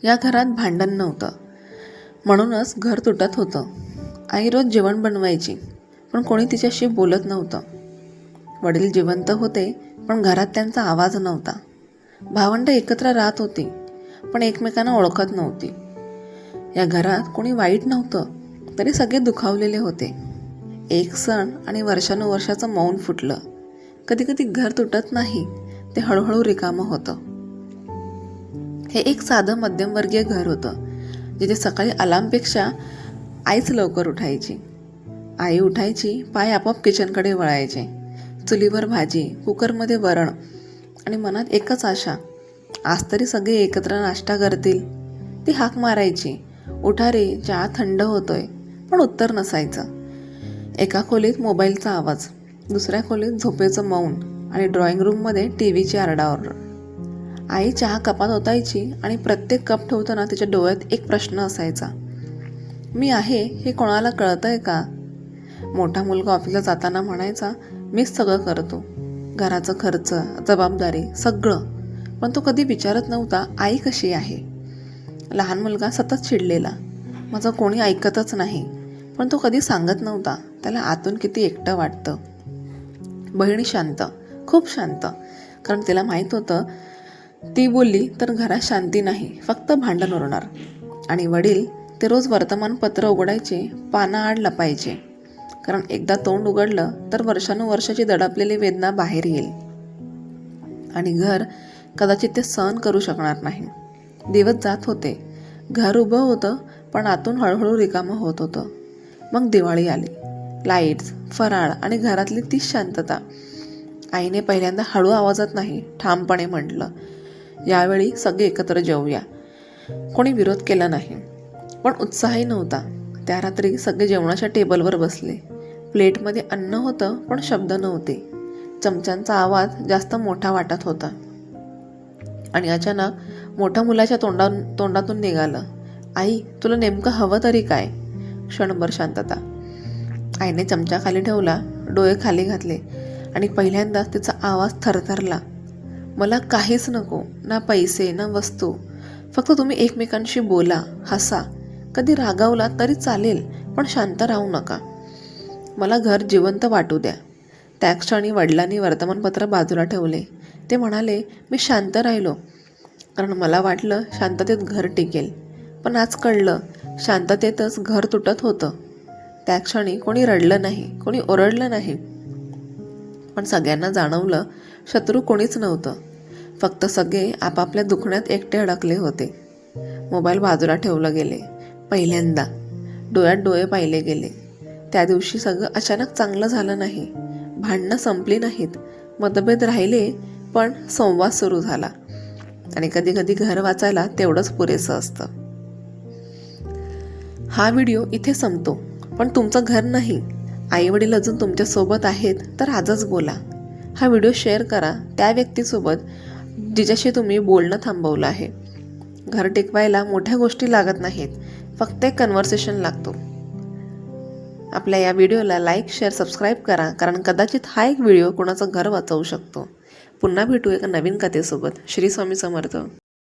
या घरात भांडण नव्हतं, म्हणूनच घर तुटत होतं. आई रोज जेवण बनवायची, पण कोणी तिच्याशी बोलत नव्हतं. वडील जिवंत होते, पण घरात त्यांचा आवाज नव्हता. भावंडं एकत्र राहत होती, पण एकमेकांना ओळखत नव्हती. या घरात कोणी वाईट नव्हतं, तरी सगळे दुखावलेले होते. एक सण आणि वर्षानुवर्षाचं मौन फुटलं. कधी कधी घर तुटत नाही, ते हळूहळू रिकामं होतं. हे एक साधं मध्यमवर्गीय घर होतं, जिथे सकाळी अलार्मपेक्षा आईच लवकर उठायची. आई उठायची, पाय आपोआप किचनकडे वळायचे. चुलीवर भाजी, कुकरमध्ये वरण आणि मनात एकच आशा, आज तरी सगळे एकत्र नाश्ता करतील. ती हाक मारायची, उठा रे, चहा थंड होतोय, पण उत्तर नसायचं. एका खोलीत मोबाईलचा आवाज, दुसऱ्या खोलीत झोपेचं मौन आणि ड्रॉइंग रूममध्ये टीव्हीची आरडाओरड. आई चहा कपात ओतायची आणि प्रत्येक कप ठेवताना तिच्या डोळ्यात एक प्रश्न असायचा, मी आहे हे कोणाला कळतंय का? मोठा मुलगा ऑफिसला जाताना म्हणायचा, मीच सगळं करतो, घराचं खर्च, जबाबदारी, सगळं. पण तो कधी विचारत नव्हता, आई कशी आहे? लहान मुलगा सतत चिडलेला, माझं कोणी ऐकतच नाही. पण तो कधी सांगत नव्हता, त्याला आतून किती एकटं वाटतं. बहीण शांत, खूप शांत, कारण तिला माहीत होतं, ती बोलली तर घरात शांती नाही, फक्त भांडण उरणार. आणि वडील, ते रोज वर्तमानपत्र उघडायचे, पानं आड लपायचे, कारण एकदा तोंड उघडलं तर वर्षानुवर्षाची दडपलेली वेदना बाहेर येईल. आणि घर कदाचित ते सहन करू शकणार नाही. दिवस जात होते, घर उभं होतं, पण आतून हळूहळू रिकामं होत होतं. मग दिवाळी आली. लाईट्स, फराळ आणि घरातली तीच शांतता. आईने पहिल्यांदा हळू आवाजात नाही, ठामपणे म्हटलं, यावेळी सगळे एकत्र जेवूया. कोणी विरोध केला नाही, पण उत्साहही नव्हता. त्या रात्री सगळे जेवणाच्या टेबलवर बसले. प्लेटमध्ये अन्न होतं, पण शब्द नव्हते. चमच्यांचा आवाज जास्त मोठा वाटत होता. आणि अचानक मोठ्या मुलाच्या तोंडातून निघालं, आई, तुला नेमकं हवं तरी काय? क्षणभर शांतता. आईने चमचा खाली ठेवला, डोळे खाली घातले आणि पहिल्यांदाच तिचा आवाज थरथरला, मला काहीच नको, ना पैसे ना वस्तू, फक्त तुम्ही एकमेकांशी बोला, हसा, कधी रागावला तरी चालेल, पण शांत राहू नका. मला घर जिवंत वाटू द्या. त्या क्षणी वडिलांनी वर्तमानपत्र बाजूला ठेवले. ते म्हणाले, मी शांत राहिलो, कारण मला वाटलं शांततेत घर टिकेल. पण आज कळलं, शांततेतच घर तुटत होतं. त्या क्षणी कोणी रडलं नाही, कोणी ओरडलं नाही, पण सगळ्यांना जाणवलं, शत्रू कोणीच नव्हतं, फक्त सगळे आपापल्या दुखण्यात एकटे अडकले होते. मोबाईल बाजूला ठेवलं गेले. पहिल्यांदा डोळ्यात डोळे पाहिले गेले. त्या दिवशी सगळं अचानक चांगलं झालं नाही. भांडणं संपली नाहीत, मतभेद राहिले, पण संवाद सुरू झाला. आणि कधी कधी घर वाचायला तेवढंच पुरेसं असतं. हा व्हिडिओ इथे संपतो, पण तुमचं घर नाही. आई वडील अजून तुमच्यासोबत आहेत, तर आजच बोला. हा व्हिडिओ शेअर करा त्या व्यक्तीसोबत जिच्याशी तुम्ही बोलणं थांबवलं आहे. घर टिकवायला मोठ्या गोष्टी लागत नाहीत, फक्त एक कन्व्हर्सेशन लागतो. आपल्या या व्हिडिओला लाईक, शेअर, सबस्क्राईब करा, कारण कदाचित हा एक व्हिडिओ कोणाचं घर वाचवू शकतो. पुन्हा भेटू एका नवीन कथेसोबत. श्री स्वामी समर्थ.